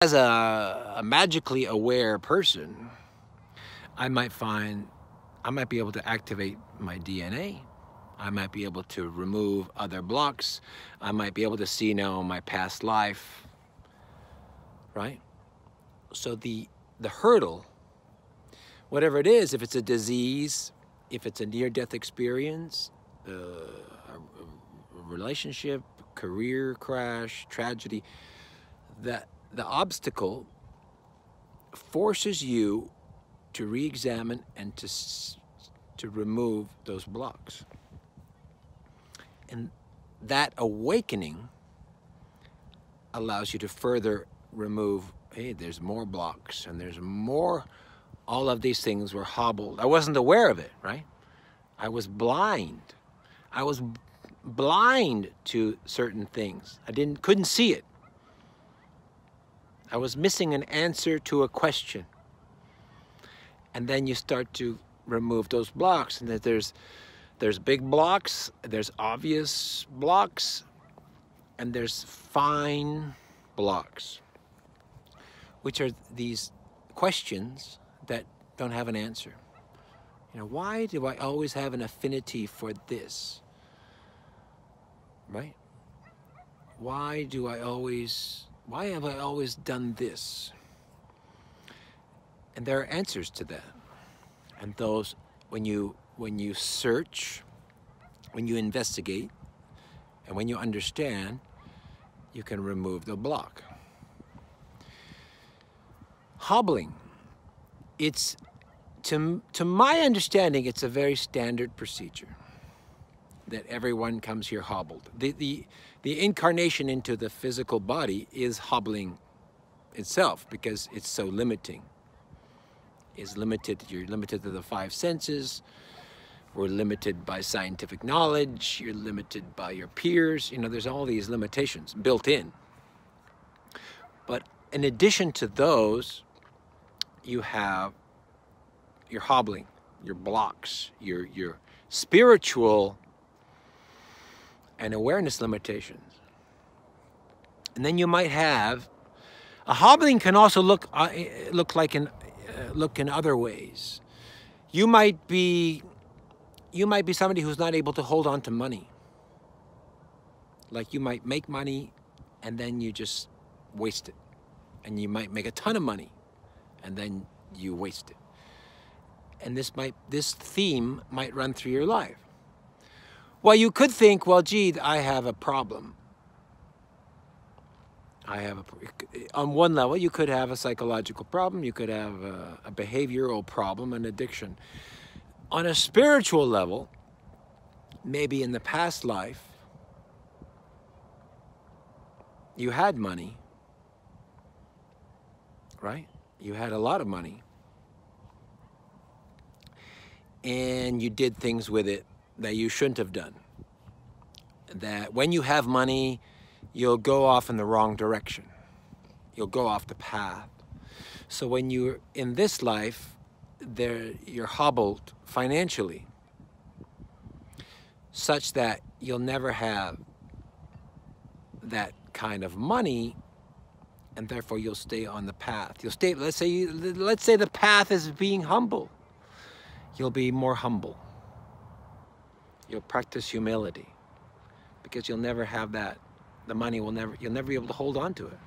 As a magically aware person, I might be able to activate my DNA. I might be able to remove other blocks. I might be able to see now my past life, right? So the hurdle, whatever it is, if it's a disease, if it's a near-death experience, a relationship, career crash, tragedy, that the obstacle forces you to re-examine and to remove those blocks. And that awakening allows you to further remove, hey, there's more blocks and there's more, all of these things were hobbled. I wasn't aware of it, right? I was blind. I was blind to certain things. I couldn't see it. I was missing an answer to a question. And then you start to remove those blocks, and that there's big blocks, there's obvious blocks, and there's fine blocks, which are these questions that don't have an answer. You know, why do I always have an affinity for this? Right? Why have I always done this? And there are answers to that. And those, when you search, when you investigate, and when you understand, you can remove the block. Hobbling, it's, to my understanding, it's a very standard procedure that everyone comes here hobbled. The incarnation into the physical body is hobbling itself because it's so limiting. Is limited, you're limited to the five senses, we're limited by scientific knowledge, you're limited by your peers, you know, there's all these limitations built in. But in addition to those, you have your hobbling, your blocks, your spiritual and awareness limitations. And then you might have, a hobbling can also look in other ways. You might be somebody who's not able to hold on to money. Like you might make money and then you just waste it. And you might make a ton of money and then you waste it. And this theme might run through your life. Well, you could think, well, gee, I have a problem. On one level, you could have a psychological problem, you could have a behavioral problem, an addiction. On a spiritual level, maybe in the past life, you had money, right? You had a lot of money. And you did things with it that you shouldn't have done. That when you have money, you'll go off in the wrong direction. You'll go off the path. So when you're in this life, you're hobbled financially, such that you'll never have that kind of money, and therefore you'll stay on the path. You'll stay, let's say the path is being humble. You'll be more humble. You'll practice humility, because you'll never have that. The money you'll never be able to hold on to it.